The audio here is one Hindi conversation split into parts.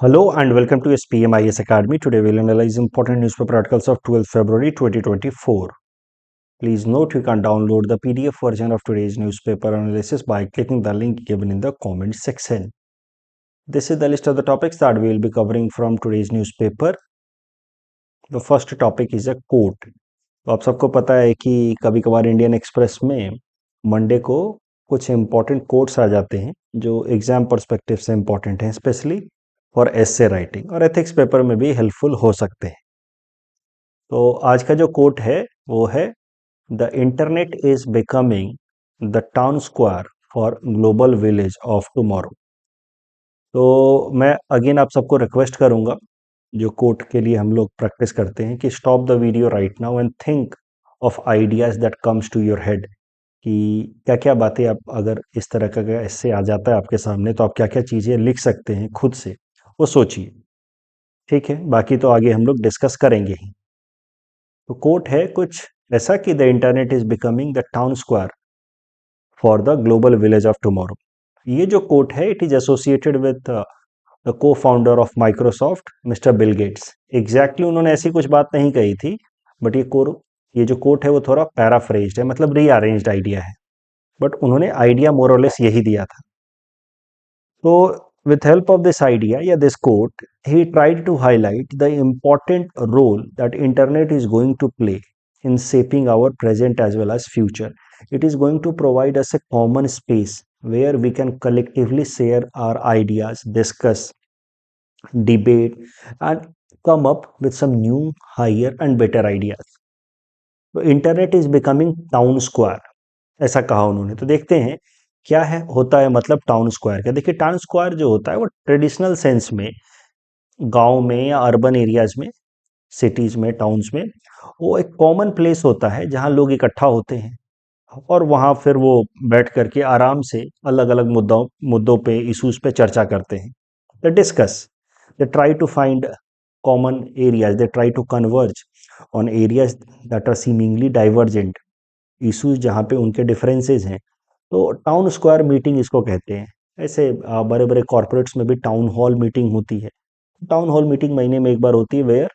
Hello and welcome to SPMIS Academy. Today we'll analyze important newspaper articles of 12th February 2024. Please note you can download the PDF version of today's newspaper analysis by clicking the link given in the comment section. This is the list of the topics that we will be covering from today's newspaper. The first topic is a quote. तो आप सबको पता है कि कभी कभार इंडियन एक्सप्रेस में मंडे को कुछ इंपॉर्टेंट कोट्स आ जाते हैं जो एग्जाम पर्सपेक्टिव से इंपॉर्टेंट हैं, स्पेशली फॉर एसे राइटिंग और एथिक्स पेपर में भी हेल्पफुल हो सकते हैं। तो आज का जो कोट है वो है the internet is becoming the town square for global village of tomorrow. तो मैं अगेन आप सबको रिक्वेस्ट करूंगा, जो कोट के लिए हम लोग प्रैक्टिस करते हैं, कि stop the video right now and think of ideas that comes to your head, कि क्या क्या बातें आप, अगर इस तरह का ऐसे आ जाता है आपके सामने तो आप क्या क्या चीज़ें लिख सकते हैं खुद से, वो सोचिए। ठीक है, बाकी तो आगे हम लोग डिस्कस करेंगे ही। तो कोट है कुछ ऐसा कि the internet is becoming the town square for the global village of tomorrow. ये जो कोट है it is associated with the co founder of Microsoft mister Bill Gates. Exactly उन्होंने ऐसी कुछ बात नहीं कही थी, बट ये जो कोट है वो थोड़ा पैराफ्रेज्ड है, मतलब रीअरेंज्ड आइडिया है, बट उन्होंने आइडिया मोरलेस यही दिया था। तो with help of this idea, yeah, this quote, he tried to highlight the important role that internet is going to play in shaping our present as well as future. It is going to provide us a common space where we can collectively share our ideas, discuss, debate, and come up with some new, higher, and better ideas. तो internet is becoming town square, ऐसा कहा उन्होंने। तो देखते हैं क्या है, होता है मतलब टाउन स्क्वायर का। देखिए, टाउन स्क्वायर जो होता है वो ट्रेडिशनल सेंस में गांव में या अर्बन एरियाज में, सिटीज में, टाउन्स में, वो एक कॉमन प्लेस होता है जहां लोग इकट्ठा होते हैं और वहां फिर वो बैठ करके आराम से अलग अलग मुद्दों पे, इश्यूज पे चर्चा करते हैं। They discuss, they try to find common areas, they try to converge on areas that are seemingly divergent, issues जहाँ पे उनके डिफरेंसेस हैं। तो टाउन स्क्वायर मीटिंग इसको कहते हैं। ऐसे बड़े बड़े कॉरपोरेट्स में भी टाउन हॉल मीटिंग होती है। टाउन हॉल मीटिंग महीने में एक बार होती है, where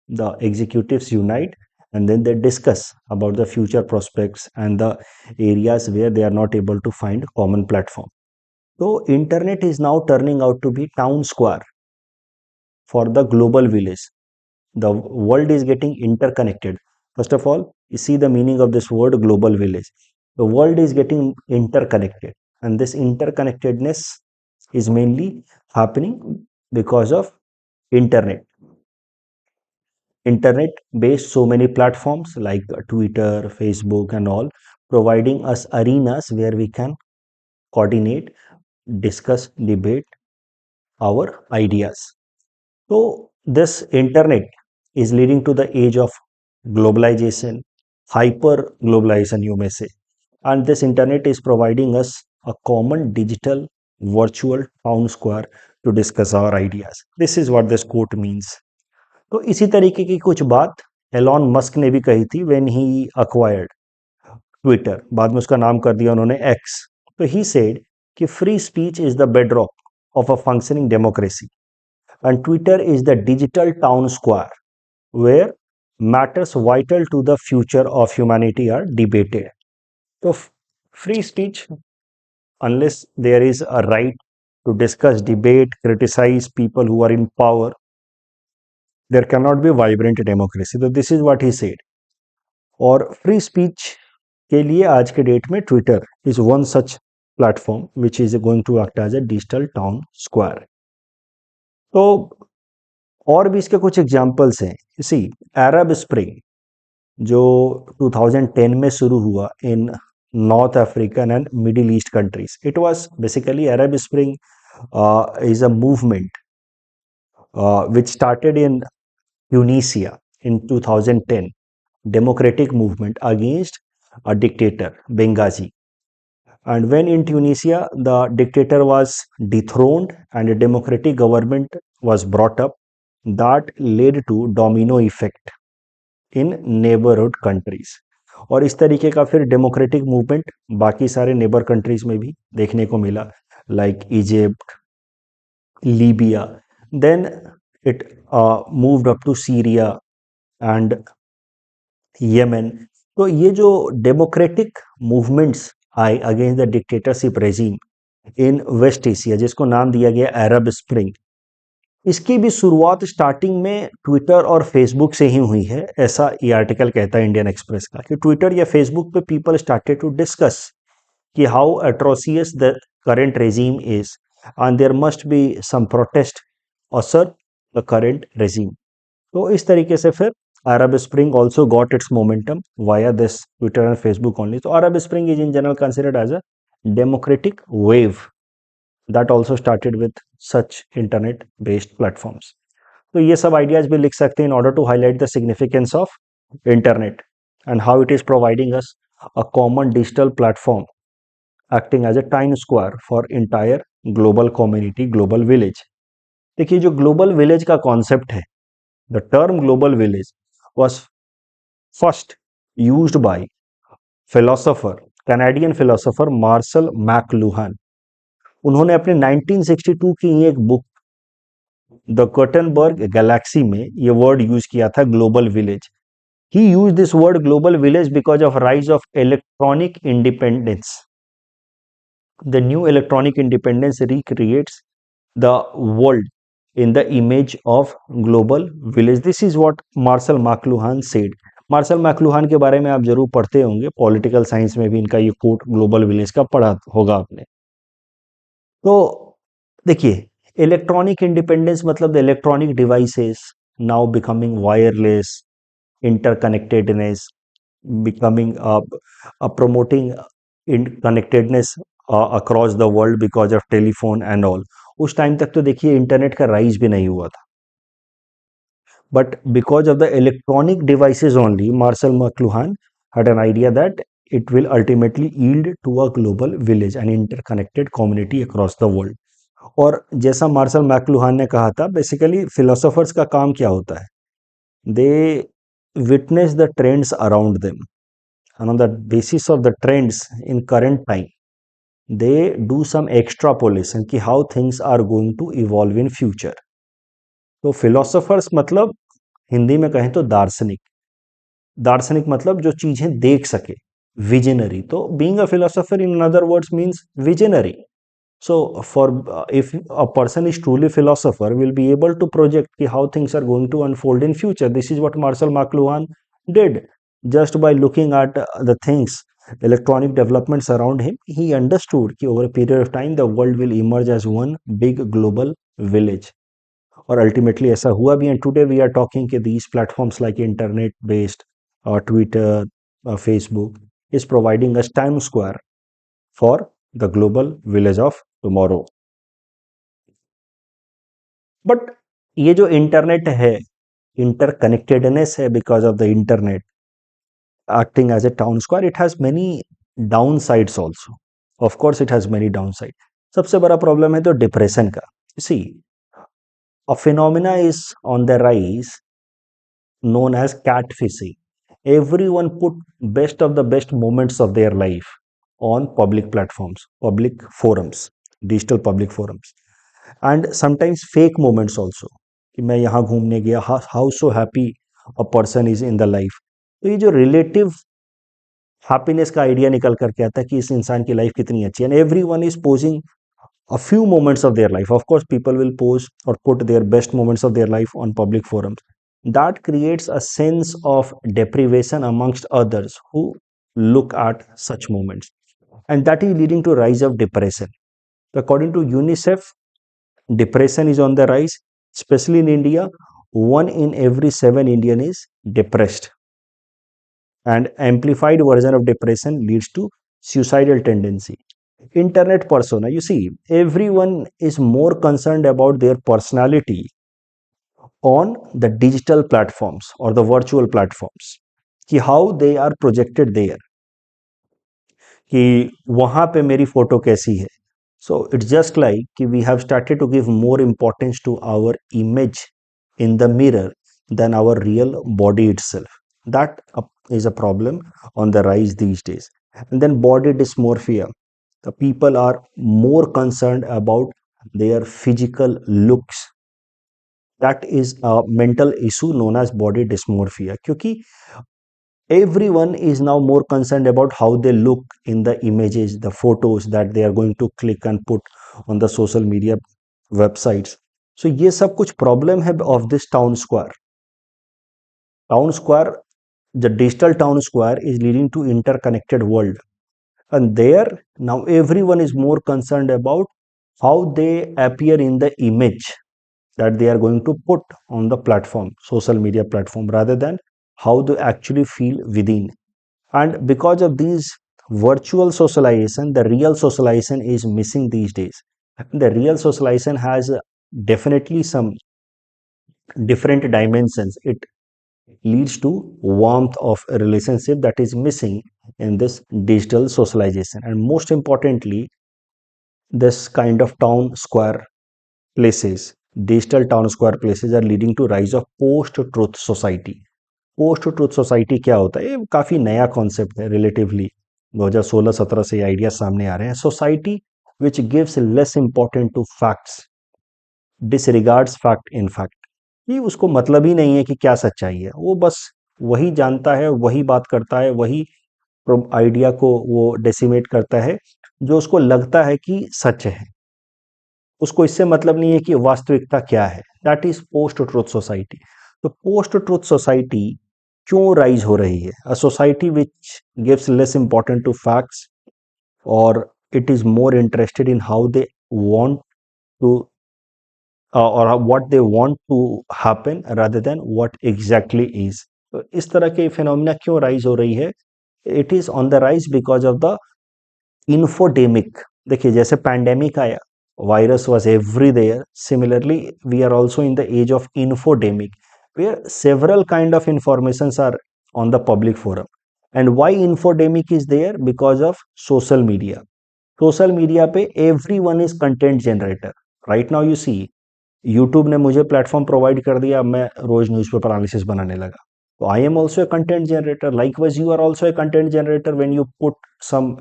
the executives unite and then they discuss about the future prospects and the areas where they are not able to find common platform. So internet is now turning out to be town square for the global village. The world is getting interconnected. First of all, you see the meaning of this word global village. The world is getting interconnected, and this interconnectedness is mainly happening because of internet. Internet based so many platforms like Twitter, Facebook, and all, providing us arenas where we can coordinate, discuss, debate our ideas. So this internet is leading to the age of globalization, hyper globalization, you may say. And this internet is providing us a common digital virtual town square to discuss our ideas. This is what this quote means. तो इसी तरीके की कुछ बात एलॉन मस्क ने भी कही थी व्हेन ही अक्वायर्ड ट्विटर। बाद में उसका नाम कर दिया उन्होंने एक्स। तो ही सेड कि free speech is the bedrock of a functioning democracy and Twitter is the digital town square where matters vital to the future of humanity are debated. So, free speech, unless there is a right to discuss, debate, criticize people who are in power, there cannot be vibrant democracy. So, this is what he said. और फ्री स्पीच के लिए आज के डेट में Twitter is one such platform which is going to act as a digital town square. तो और भी इसके कुछ एग्जाम्पल्स हैं। इसी अरब स्प्रिंग जो 2010 में शुरू हुआ in North African and Middle East countries, it was basically Arab Spring is a movement which started in Tunisia in 2010, democratic movement against a dictator, Benghazi. And when in Tunisia, the dictator was dethroned and a democratic government was brought up, that led to domino effect in neighborhood countries. और इस तरीके का फिर डेमोक्रेटिक मूवमेंट बाकी सारे नेबर कंट्रीज में भी देखने को मिला, like Egypt, Libya. Then it moved up to Syria and Yemen. तो ये जो डेमोक्रेटिक मूवमेंट्स आए against the dictatorship regime in West Asia, जिसको नाम दिया गया अरब स्प्रिंग, इसकी भी शुरुआत स्टार्टिंग में ट्विटर और फेसबुक से ही हुई है, ऐसा ये आर्टिकल कहता है इंडियन एक्सप्रेस का, कि ट्विटर या फेसबुक पे पीपल स्टार्टेड टू डिस्कस कि how atrocious the current regime is and there must be some protest assert the current regime. तो इस तरीके से फिर Arab Spring also got its momentum via this Twitter and Facebook only. तो Arab Spring is in general considered as a democratic wave that also started with such internet based platforms. तो ये सब आइडियाज भी लिख सकते हैं in order to highlight the significance of internet and how it is providing us a common digital platform acting as a time square for entire global community, global village. देखिए जो ग्लोबल विलेज का कॉन्सेप्ट है, the term global village was first used by philosopher, Canadian philosopher Marshall McLuhan. उन्होंने अपने 1962 की एक बुक द कटनबर्ग गैलेक्सी में ये वर्ड यूज किया था, global village. He use this word global village because of rise of electronic independence. The new electronic independence recreates the world in the image of global village. This is what Marshall McLuhan said. Marshall McLuhan के बारे में आप जरूर पढ़ते होंगे, पॉलिटिकल साइंस में भी इनका ये कोट ग्लोबल विलेज का पढ़ा होगा आपने. तो देखिए, इलेक्ट्रॉनिक इंडिपेंडेंस मतलब the electronic devices now becoming wireless, interconnectedness, becoming promoting in connectedness across the world because of telephone and all. उस टाइम तक तो देखिए इंटरनेट का राइज भी नहीं हुआ था, but because of the electronic devices only Marshall McLuhan had an idea that it will ultimately yield to a global village and interconnected community across the world. और जैसा मार्शल मैकलुहान ने कहा था, बेसिकली फिलोसोफर्स का काम क्या होता है, दे witness the trends around them and on the basis of the trends in current time they do some extrapolation कि how things are going to evolve in future. तो philosophers मतलब हिंदी में कहें तो दार्शनिक. दार्शनिक मतलब जो चीजें देख सके, विजनरी. तो being a philosopher in other words means visionary. So for if a person is truly philosopher will be able to project ki how things are going to unfold in future. This is what Marshall McLuhan did. Just by looking at the things, electronic developments around him, he understood कि over a period of time the world will emerge as one big global village. और ultimately ऐसा हुआ भी. And today we are talking कि these platforms like internet based Twitter, Facebook is providing us time square for the global village of tomorrow. But ये जो इंटरनेट है, इंटरकनेक्टेडनेस है because of the internet acting as a town square, it has many downsides also. Of course it has many downsides. सबसे बड़ा प्रॉब्लम है तो डिप्रेशन का. सी, a phenomena is on the rise known as catfishing. Everyone put best of the best moments of their life on public platforms, public forums, digital public forums, and sometimes fake moments also, कि मैं यहाँ घूमने गया, how so happy a person is in the life. तो ये जो रिलेटिव हैप्पीनेस का आइडिया निकल करके आता है कि इस इंसान की लाइफ कितनी अच्छी है, and every one is posing a few moments of their life. Of course, people will post or put their best moments of their life on public forums. That creates a sense of deprivation amongst others who look at such moments. And that is leading to rise of depression. According to UNICEF, depression is on the rise, especially in India. 1 in every 7 Indian is depressed. And amplified version of depression leads to suicidal tendency. Internet persona, you see, everyone is more concerned about their personality on the digital platforms or the virtual platforms, कि how they are projected there, कि वहां पे मेरी फोटो कैसी है. So it's just like कि we have started to give more importance to our image in the mirror than our real body itself. That is a problem on the rise these days. And then body dysmorphia. The people are more concerned about their physical looks That is a mental issue known as body dysmorphia, क्योंकि everyone is now more concerned about how they look in the images, the photos that they are going to click and put on the social media websites. So ये सब कुछ problem है of this town square. Town square, the digital town square is leading to interconnected world, and there now everyone is more concerned about how they appear in the image that they are going to put on the platform, social media platform, rather than how they actually feel within. And because of these virtual socialization, the real socialization is missing these days. The real socialization has definitely some different dimensions. It leads to warmth of a relationship that is missing in this digital socialization. And most importantly, this kind of town square places, digital town square places, are leading to rise of post truth society. Post truth society क्या होता है? ये काफी नया कॉन्सेप्ट है रिलेटिवली, 2016-17 से आइडिया सामने आ रहे हैं. Society which gives less important to facts, disregards fact in fact. ये उसको मतलब ही नहीं है कि क्या सच्चाई है, वो बस वही जानता है, वही बात करता है, वही आइडिया को वो डेसिमेट करता है जो उसको लगता है कि सच है. उसको इससे मतलब नहीं है कि वास्तविकता क्या है. That is post truth society. तो पोस्ट ट्रुथ सोसाइटी क्यों राइज हो रही है? A society which gives less important to facts, और it is more interested in how they want to or what they want to happen rather than what exactly is. तो इस तरह के फिनोमिना क्यों राइज हो रही है? It is on the rise because of the infodemic. देखिए, जैसे पैंडेमिक आया, virus was everywhere. Similarly, we are also in the age of infodemic, where several kind of informations are on the public forum. And why infodemic is there? Because of social media. Social media पे everyone is content generator. Right now you see, YouTube ने मुझे प्लेटफॉर्म प्रोवाइड कर दिया, मैं रोज न्यूज़पेपर एनालिसिस बनाने लगा. तो I am also a content generator. Likewise you are also a content generator when you put some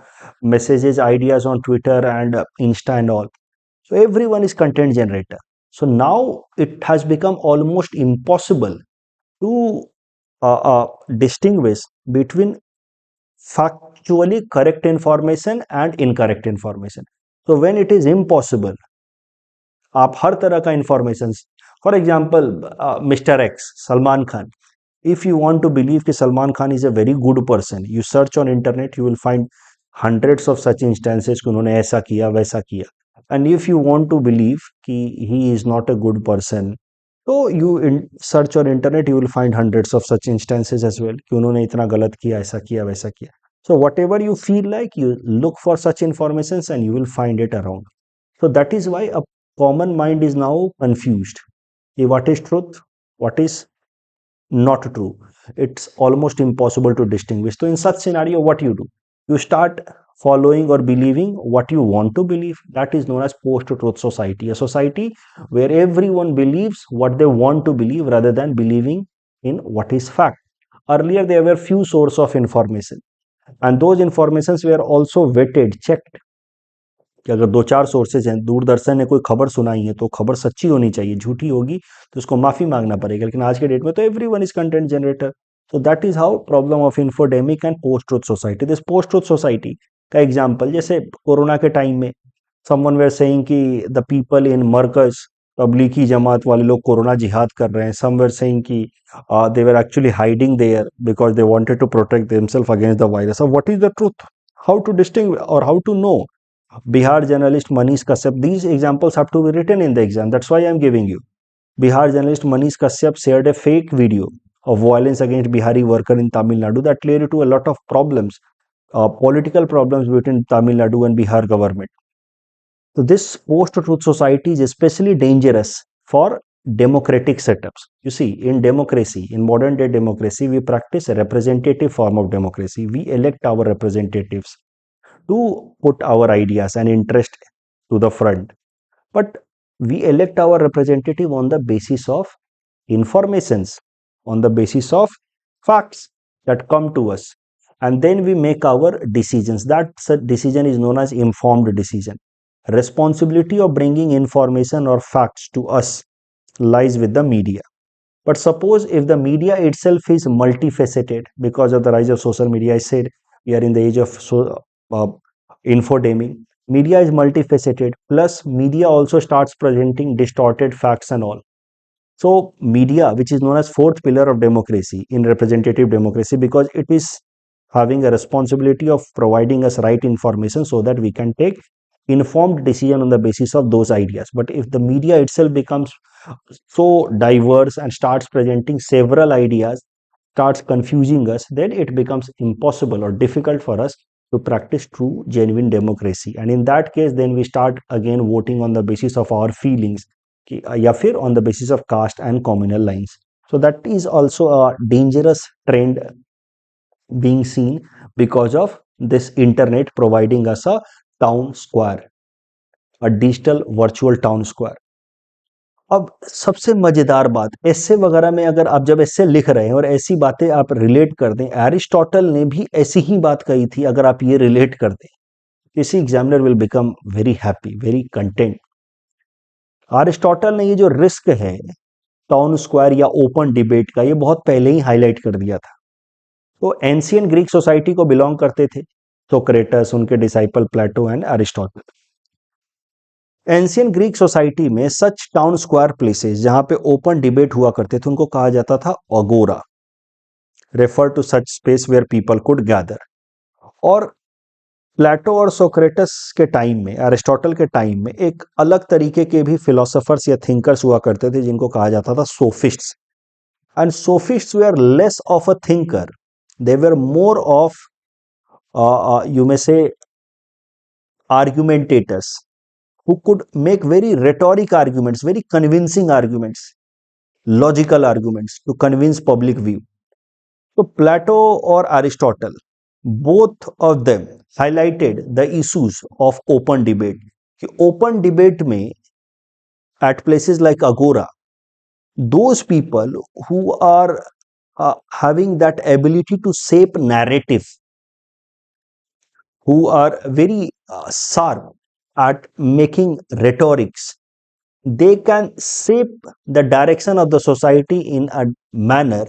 messages, ideas on Twitter and Insta and all. So everyone is content generator. So now it has become almost impossible to distinguish between factually correct information and incorrect information. So when it is impossible, आप हर तरह का information, for example mister X Salman Khan, if you want to believe कि Salman Khan is a very good person, you search on internet, you will find hundreds of such instances कि उन्होंने ऐसा किया वैसा किया. And if you want to believe कि he is not a good person, तो you search on internet, you will find hundreds of such instances as well कि उन्होंने इतना गलत किया, ऐसा किया वैसा किया. So whatever you feel like, you look for such informations and you will find it around. So that is why a common mind is now confused. What is truth? What is not true? It's almost impossible to distinguish. So in such scenario, what you do? You start following or believing what you want to believe. That is known as post-truth society. A society where everyone believes what they want to believe rather than believing in what is fact. Earlier, there were few sources of information, and those informations were also vetted, checked. कि अगर दो चार सोर्सेज हैं, दूरदर्शन ने कोई खबर सुनाई है तो खबर सच्ची होनी चाहिए, झूठी होगी तो उसको माफी मांगना पड़ेगा. लेकिन आज के डेट में तो everyone is content generator. So that is how problem of infodemic and post truth society. This post truth society का एग्जांपल, जैसे कोरोना के टाइम में समवन वेयर सेइंग कि द पीपल इन मरकज, तबलीगी जमात वाले लोग कोरोना जिहाद कर रहे हैं. सम वेयर सेइंग कि they were actually hiding there because they wanted to protect themselves against the virus. So what is the truth? How to distinguish or how to know? Bihar journalist Manish Kashyap. These examples have to be written in the exam. That's why I am giving you. Bihar journalist Manish Kashyap shared a fake video of violence against Bihari worker in Tamil Nadu that led to a lot of problems, political problems between Tamil Nadu and Bihar government. So this post-truth society is especially dangerous for democratic setups. You see, in democracy, in modern day democracy, we practice a representative form of democracy. We elect our representatives to put our ideas and interest to the front. But we elect our representative on the basis of informations, on the basis of facts that come to us. And then we make our decisions. That decision is known as informed decision. Responsibility of bringing information or facts to us lies with the media. But suppose if the media itself is multifaceted because of the rise of social media, I said we are in the age of uh, infodeming. Media is multifaceted, plus media also starts presenting distorted facts and all. So media, which is known as fourth pillar of democracy in representative democracy, because it is having a responsibility of providing us right information so that we can take informed decision on the basis of those ideas. But if the media itself becomes so diverse and starts presenting several ideas, starts confusing us, then it becomes impossible or difficult for us to practice true genuine democracy. And in that case, then we start again voting on the basis of our feelings, या फिर on the basis of caste and communal lines. So that is also a dangerous trend being seen because of this internet providing us a town square, a digital virtual town square. अब सबसे मजेदार बात, ऐसे वगैरह में अगर आप जब ऐसे लिख रहे हैं और ऐसी बातें आप रिलेट कर दें, एरिस्टोटल ने भी ऐसी ही बात कही थी, अगर आप ये रिलेट कर दें, किसी examiner will become very happy, very content. Aristotle ने ये जो रिस्क है टाउन स्क्वायर या ओपन डिबेट का, ये बहुत पहले ही हाईलाइट कर दिया था। तो एंशियन ग्रीक सोसाइटी को बिलोंग करते थे सोक्रेटस, उनके disciple Plato and Aristotle. Ancient Greek society में सच टाउन स्क्वायर प्लेसेस जहां पे ओपन डिबेट हुआ करते थे उनको कहा जाता था agora, refer to such space where people could gather. और प्लेटो और सोक्रेटस के टाइम में, एरिस्टोटल के टाइम में एक अलग तरीके के भी फिलोसोफर्स या थिंकर्स हुआ करते थे जिनको कहा जाता था sophists. And sophists were less of a thinker, they were more of you may say argumentators who could make very rhetoric arguments, very convincing arguments, logical arguments to convince public view. So Plato or Aristotle, both of them highlighted the issues of open debate. कि open debate में at places like Agora, those people who are having that ability to shape narrative, who are very sharp at making rhetorics, they can shape the direction of the society in a manner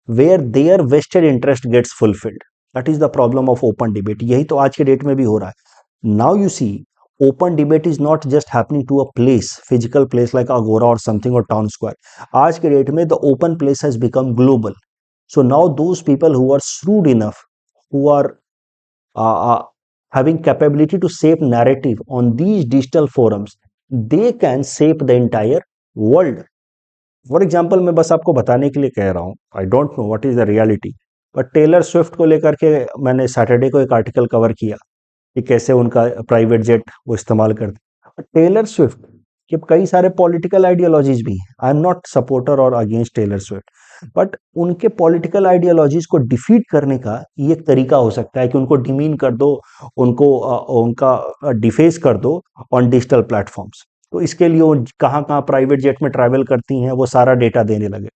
where their vested interest gets fulfilled. That is the problem of open debate. यही तो आज के डेट में भी हो रहा है. Now you see, open debate is not just happening to a place, physical place like Agora or something or town square. आज के डेट में the open place has become global. So now those people who are shrewd enough, who are having capability to shape narrative on these digital forums, they can shape the entire world. For example मैं बस आपको बताने के लिए कह रहा हूँ, I don't know what is the reality, but Taylor Swift को लेकर के मैंने सैटरडे को एक आर्टिकल कवर किया कि कैसे उनका प्राइवेट जेट वो इस्तेमाल करते। टेलर स्विफ्ट के कई सारे पॉलिटिकल आइडियोलॉजीज भी हैं, आई एम नॉट सपोर्टर और अगेंस्ट टेलर स्विफ्ट, बट उनके पॉलिटिकल आइडियोलॉजीज को डिफीट करने का ये एक तरीका हो सकता है कि उनको डिमीन कर दो, उनको उनका डिफेस कर दो ऑन डिजिटल प्लेटफॉर्म्स। तो इसके लिए वो कहाँ कहाँ प्राइवेट जेट में ट्रैवल करती हैं वो सारा डेटा देने लगे।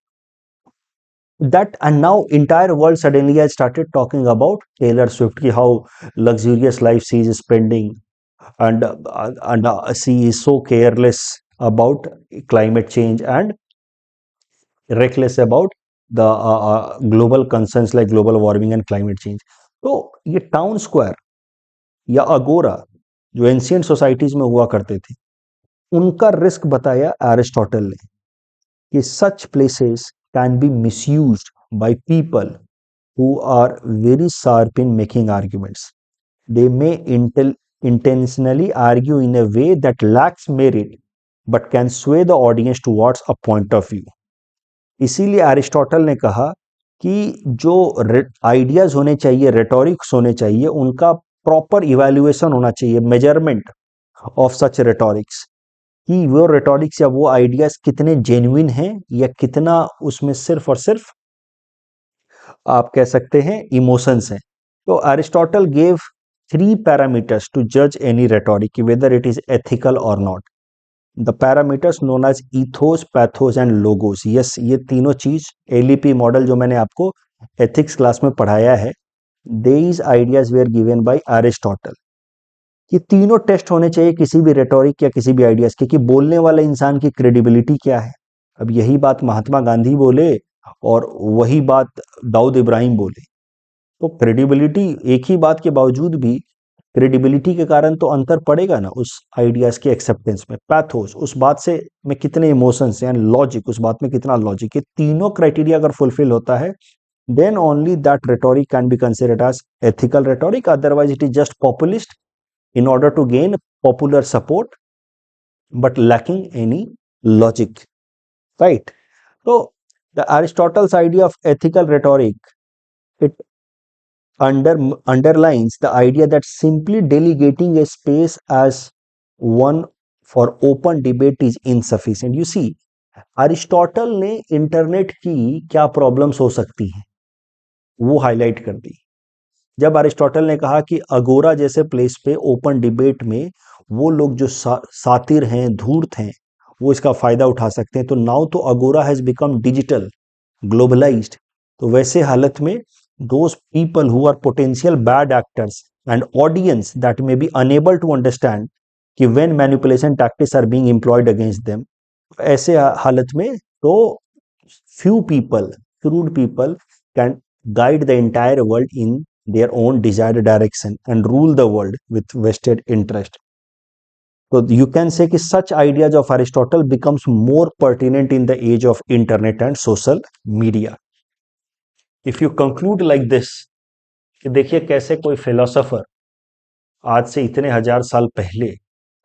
That and now entire world suddenly has started talking about Taylor Swift, ki how luxurious life she is spending, and she is so careless about climate change and reckless about the global concerns like global warming and climate change. तो ये टाउन स्क्वायर या अगोरा जो एंशियंट सोसाइटीज में हुआ करते थे, उनका रिस्क बताया एरिस्टोटल ने कि such places can be misused by people who are very sharp in making arguments. They may intentionally argue in a way that lacks merit but can sway the audience towards a point of view. इसीलिए एरिस्टोटल ने कहा कि जो आइडियाज होने चाहिए, रेटोरिक्स होने चाहिए, उनका प्रॉपर इवैल्यूएशन होना चाहिए, मेजरमेंट ऑफ सच रेटोरिक्स, कि वो रेटोरिक्स या वो आइडियाज कितने जेन्युइन हैं या कितना उसमें सिर्फ और सिर्फ आप कह सकते हैं इमोशंस हैं। तो एरिस्टोटल गेव 3 पैरामीटर्स टू जज any rhetoric whether it is ethical or not. The parameters known as ethos, pathos and logos. Yes, ये तीनों चीज एलईपी मॉडल जो मैंने आपको एथिक्स क्लास में पढ़ाया है, these ideas were given by Aristotle. ये तीनों टेस्ट होने चाहिए किसी भी रेटोरिक या किसी भी आइडियाज के, कि बोलने वाले इंसान की क्रेडिबिलिटी क्या है, अब यही बात महात्मा गांधी बोले और वही बात दाऊद इब्राहिम बोले, तो क्रेडिबिलिटी, एक ही बात के बावजूद भी क्रेडिबिलिटी के कारण तो अंतर पड़ेगा ना उस आइडियाज के एक्सेप्टेंस में। पैथोस, उस बात से में कितने इमोशंस हैं, लॉजिक, उस बात में कितना लॉजिक है, तीनों क्राइटेरिया अगर फुलफिल होता है, then only that rhetoric can be considered as ethical rhetoric. Otherwise it is just populist in order to gain popular support but lacking any logic, right? So the Aristotle's idea of ethical rhetoric, it underlines the idea that simply delegating a space as one for open debate is insufficient. You see, Aristotle ने इंटरनेट की क्या प्रॉब्लम्स हो सकती हैं वो हाईलाइट कर दी। जब अरिस्टोटल ने कहा कि अगोरा जैसे प्लेस पे ओपन डिबेट में वो लोग जो सातिर हैं, धूर्त हैं, वो इसका फायदा उठा सकते हैं, तो नाउ तो अगोरा हैज बिकम डिजिटल, ग्लोबलाइज्ड। तो वैसे हालत में those people who are potential bad actors and audience that may be unable to understand कि when manipulation tactics are being employed against them, ऐसे हालत में तो few people, crude people can guide the entire world in their own desired direction and rule the world with vested interest. So you can say कि such ideas of Aristotle becomes more pertinent in the age of internet and social media. If you conclude like this, कि देखिए कैसे कोई फिलोसोफर आज से इतने हजार साल पहले,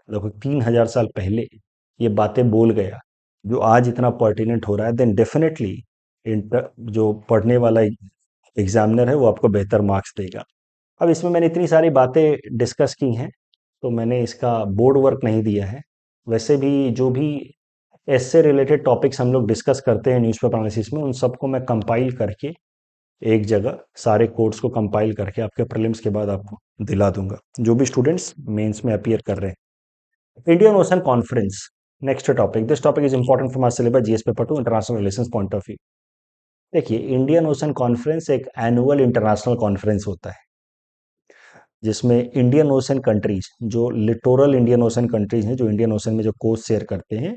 लगभग 3000 साल पहले ये बातें बोल गया जो आज इतना पर्टिनेंट हो रहा है, देन डेफिनेटली जो पढ़ने वाला एग्जामिनर है वो आपको बेहतर मार्क्स देगा। अब इसमें मैंने इतनी सारी बातें डिस्कस की हैं तो मैंने इसका बोर्ड वर्क नहीं दिया है। वैसे भी जो भी इससे रिलेटेड टॉपिक्स हम लोग डिस्कस करते हैं न्यूज़पेपर एनालिसिस में, उन सबको मैं कंपाइल करके एक जगह सारे कोड्स को कंपाइल करके आपके प्रीलिम्स के बाद आपको दिला दूंगा, जो भी स्टूडेंट्स मेंस में अपीयर कर रहे हैं। Indian Ocean conference, next topic. This topic is important for my syllabus GS paper 2 international relations point of view. देखिए, इंडियन ओशन कॉन्फ्रेंस एक एनुअल इंटरनेशनल कॉन्फ्रेंस होता है जिसमें इंडियन ओशन कंट्रीज, जो लिटोरल इंडियन ओशन कंट्रीज हैं, जो इंडियन ओशन में जो कोस्ट शेयर करते हैं,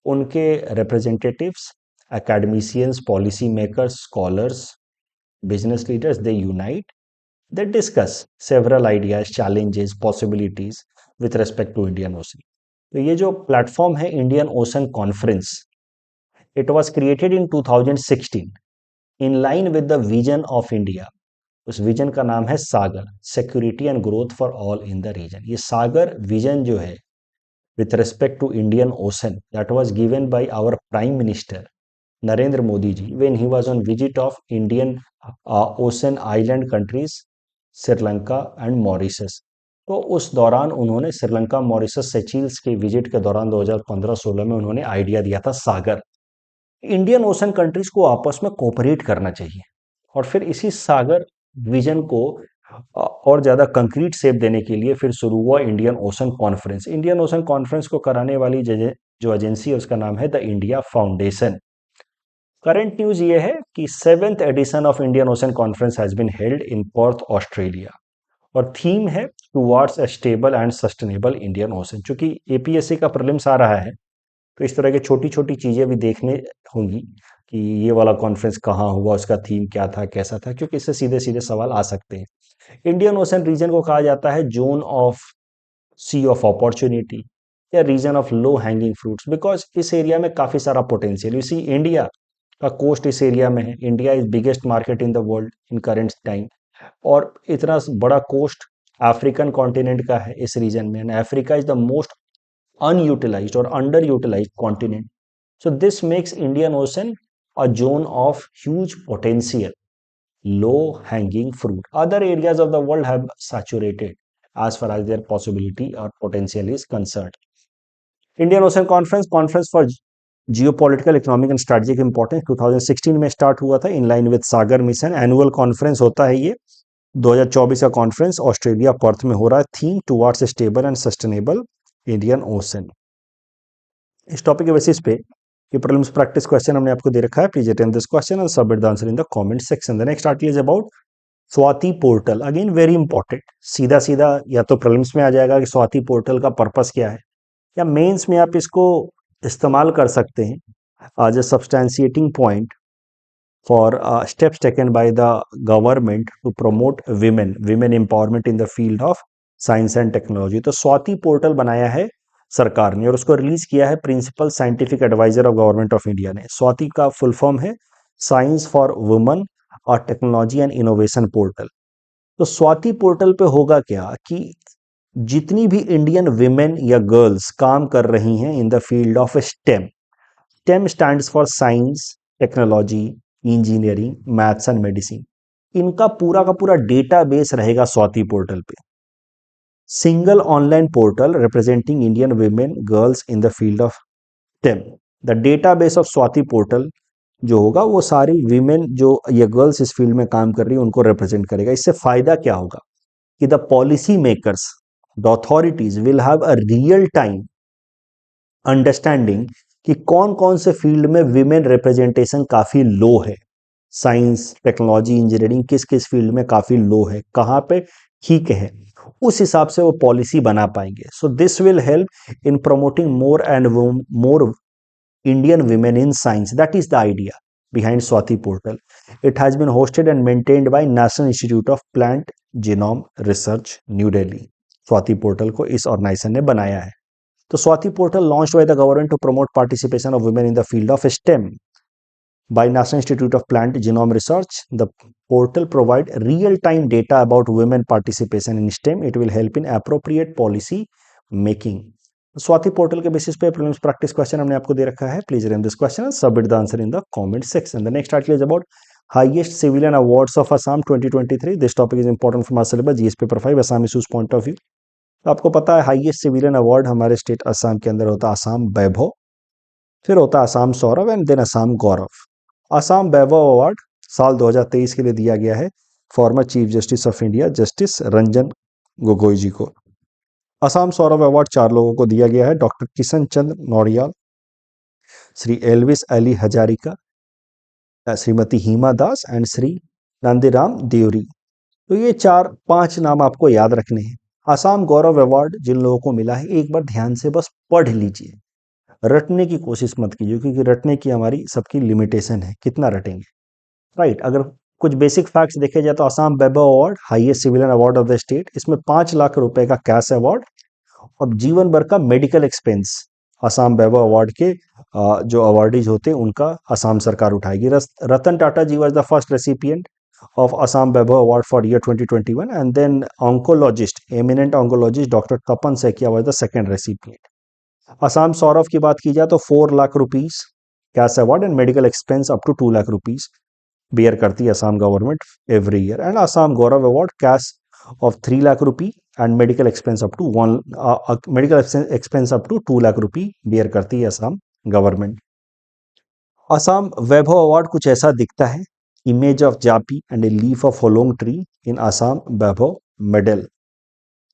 उनके representatives, academicians, policy makers, scholars, business leaders, they unite, they discuss several ideas, challenges, possibilities with respect to Indian Ocean. तो ये जो प्लेटफॉर्म है Indian Ocean conference, it was created in 2016 in line with the vision of India. उस विजन का नाम है Sagar, security and growth for all in the region. ये सागर विजन जो है with respect to Indian Ocean, that was given by our prime minister Narendra Modi ji when he was on visit of Indian Ocean island countries Sri Lanka and Mauritius. तो उस दौरान उन्होंने श्रीलंका, मॉरिशस, सेचेल्स के विजिट के दौरान 2015-16 में उन्होंने आइडिया दिया था सागर। इंडियन ओशन कंट्रीज को आपस में कोऑपरेट करना चाहिए और फिर इसी सागर विजन को और ज़्यादा कंक्रीट शेप देने के लिए फिर शुरू हुआ Indian Ocean conference. Indian Ocean conference को कराने वाली जो एजेंसी है उसका नाम है the India Foundation. Current news ये है कि 7th edition of Indian Ocean conference has been held in Perth, Australia, और थीम है towards a stable and sustainable Indian Ocean. चूंकि एपीएससी का प्रीलिम्स आ रहा है तो इस तरह की छोटी छोटी चीजें भी देखने होंगी कि ये वाला कॉन्फ्रेंस कहाँ हुआ, उसका थीम क्या था, कैसा था, क्योंकि इससे सीधे सीधे सवाल आ सकते हैं। इंडियन ओशन रीजन को कहा जाता है zone of sea of opportunity या region of low hanging fruits, because इस एरिया में काफी सारा पोटेंशियल। यू सी, इंडिया का कोस्ट इस एरिया में है। India is biggest market in the world in current time, और इतना बड़ा कोस्ट अफ्रीकन कॉन्टिनेंट का है इस रीजन में, and Africa is the most unutilized or underutilized continent. So this makes Indian Ocean a zone of huge potential, low hanging fruit. Other areas of the world have saturated as far as their possibility or potential is concerned. Indian Ocean Conference, Conference for Geopolitical, Economic and Strategic Importance, 2016 में स्टार्ट हुआ था इन line with Sagar mission. Annual conference होता है ये। 2024 का कॉन्फ्रेंस ऑस्ट्रेलिया पर्थ में हो रहा है। Theme towards stable and sustainable Indian ocean. इस टॉपिक के बेसिस पे ये प्रीलिम्स प्रैक्टिस क्वेश्चन हमने आपको दे रखा है। Please attempt this question and submit the answer in the comment section. The next article is about Swati portal. Again very important, सीधा सीधा या तो प्रीलिम्स में आ जाएगा कि स्वाति पोर्टल का पर्पस क्या है, या मेंस में आप इसको इस्तेमाल कर सकते हैं as a substantiating point for steps taken by the government to promote women empowerment in the field of science and technology. तो स्वाति पोर्टल बनाया है सरकार ने और उसको रिलीज किया है principal scientific adviser of government of India ने। स्वाति का फुल फॉर्म है साइंस फॉर वुमेन और टेक्नोलॉजी एंड इनोवेशन पोर्टल। तो स्वाति पोर्टल पे होगा क्या कि जितनी भी इंडियन विमेन या गर्ल्स काम कर रही हैं in the field of stem, stem stands for science, technology, engineering, maths and medicine, इनका पूरा का पूरा डेटाबेस रहेगा स्वाति पोर्टल पे। Single online portal representing Indian women girls in the field of stem. The database of Swati portal जो होगा वो सारी विमेन जो ये गर्ल्स इस फील्ड में काम कर रही है उनको रिप्रेजेंट करेगा। इससे फायदा क्या होगा कि the policy makers, the authorities will have a real time understanding कि कौन कौन से फील्ड में विमेन रिप्रेजेंटेशन काफी लो है, साइंस, टेक्नोलॉजी, इंजीनियरिंग किस किस फील्ड में काफी लो है, कहाँ पे ठीक है, उस हिसाब से वो पॉलिसी बना पाएंगे। So this will help in promoting more and more Indian women in science. That is the idea behind Swati portal. It has been hosted and maintained by National Institute of Plant Genome Research, New Delhi. Swati portal को इस ऑर्गेनाइजेशन ने बनाया है। तो Swati portal launched by the government to promote participation of women in the field of STEM by National Institute of Plant Genome Research. The portal provide real-time data about women participation in STEM. It will help in appropriate policy making. स्वाति पोर्टल के बेसिस पे प्रीलिम्स प्रैक्टिस क्वेश्चन हमने आपको दे रखा है। Please run this question and submit the answer in the comment section. The next article is about highest civilian awards of Assam 2023। This topic is important for our syllabus GS paper 5 Assam issues point of view. तो आपको पता है हाईएस्ट सिविलियन अवार्ड हमारे स्टेट असम के अंदर होता है असम वैभव, फिर होता है Assam Saurabh and then Assam Gaurav. Assam Vaibhav award साल 2023 के लिए दिया गया है former chief justice of India justice Ranjan Gogoi ji को। असम सौरभ अवार्ड 4 लोगों को दिया गया है, doctor Kishan Chandra Nauriyal, Shri Elvis Ali Hazarika, Shrimati Hima Das and Shri Nandiram Deori. तो ये 4-5 नाम आपको याद रखने हैं। असम गौरव अवार्ड जिन लोगों को मिला है एक बार ध्यान से बस पढ़ लीजिए, रटने की कोशिश मत कीजिए क्योंकि रटने की हमारी सबकी लिमिटेशन है, कितना रटेंगे, राइट। अगर कुछ बेसिक फैक्ट्स देखे जाए तो Assam Vaibhav award highest civilian award of the state, इसमें 5 लाख रुपए का कैश अवार्ड और जीवन भर का medical expense Assam Vaibhav award के जो अवार्डीज होते हैं उनका असम सरकार उठाएगी। Ratan Tata ji was the first recipient of Assam Vaibhav Award for year 2021 and then oncologist, eminent oncologist Dr. Tapan Saikia was the second recipient. Assam Saurav की बात की जाए तो 4 lakh rupees cash award and medical expense up to 2 lakh rupees bear करती है Assam government every year. And Assam Gaurav award cash of 3 lakh rupee and medical expense up to 2 lakh rupee bear करती है असम गवर्नमेंट। असम वैभव अवार्ड कुछ ऐसा दिखता है, image of japi and a leaf of holong tree in Assam Vaibhav medal.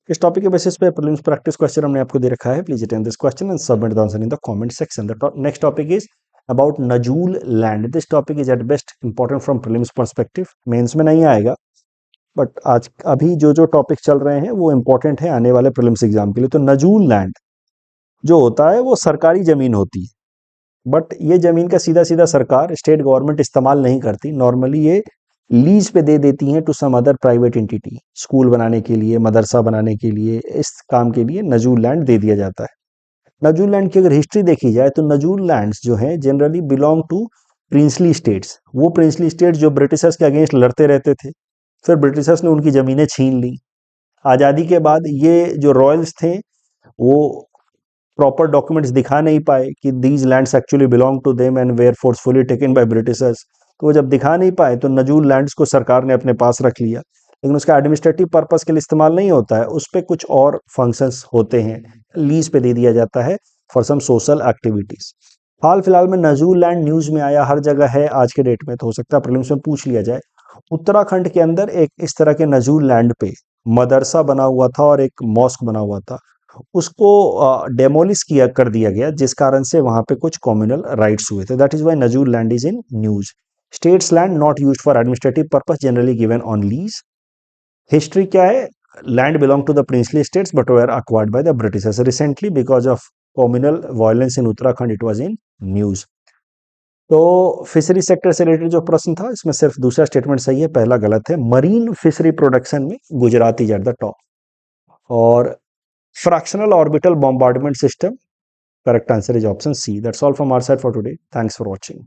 इस टॉपिक के बेसिस पे प्रीलिम्स प्रैक्टिस क्वेश्चन हमने आपको दे रखा है। Please attend this question and submit the answer in the comment section. The next topic is about nazul land. This topic is at best important from prelims perspective, mains में नहीं आएगा बट आज अभी जो टॉपिक चल रहे हैं वो इंपॉर्टेंट है आने वाले प्रीलिम्स एग्जाम के लिए। तो नजूल लैंड जो होता है वो सरकारी जमीन होती है, बट ये जमीन का सीधा सीधा सरकार स्टेट गवर्नमेंट इस्तेमाल नहीं करती। नॉर्मली ये लीज पे दे देती हैं to some other private entity, school बनाने के लिए, मदरसा बनाने के लिए, इस काम के लिए नजूल लैंड दे दिया जाता है। नजूल लैंड की अगर हिस्ट्री देखी जाए तो नजूल लैंड्स जो हैं generally belong to princely states. वो प्रिंसली स्टेट्स जो ब्रिटिशर्स के अगेंस्ट लड़ते रहते थे, फिर ब्रिटिशर्स ने उनकी जमीनें छीन ली। आज़ादी के बाद ये जो रॉयल्स थे वो प्रॉपर डॉक्यूमेंट्स दिखा नहीं पाए कि these lands actually belong to them and were forcefully taken by Britishers. तो वो जब दिखा नहीं पाए तो नजूल लैंड्स को सरकार ने अपने पास रख लिया, लेकिन उसका एडमिनिस्ट्रेटिव पर्पस के लिए इस्तेमाल नहीं होता है, उस पर कुछ और फंक्शंस होते हैं, लीज पे दे दिया जाता है फॉर सम सोशल एक्टिविटीज। हाल फिलहाल में नजूल लैंड न्यूज में आया, हर जगह है आज के डेट में, तो हो सकता है प्रीलिम्स में पूछ लिया जाए। उत्तराखंड के अंदर एक इस तरह के नजूल लैंड पे मदरसा बना हुआ था और एक मॉस्क बना हुआ था, उसको डेमोलिश किया कर दिया गया, जिस कारण से वहां पे कुछ कम्युनल राइट्स हुए थे। दैट इज व्हाई नजूल land is in news. States land not used for administrative purpose, generally given on lease. History क्या है, land belong to the princely states but were acquired by the Britishers. Recently because of communal violence in Uttarakhand it was in news. तो फिशरी सेक्टर से रिलेटेड जो प्रश्न था इसमें सिर्फ दूसरा स्टेटमेंट सही है, पहला गलत है। मरीन फिशरी प्रोडक्शन में Gujarat is at the top. और fractional orbital bombardment system, correct answer is option C. That's all from our side for today. Thanks for watching.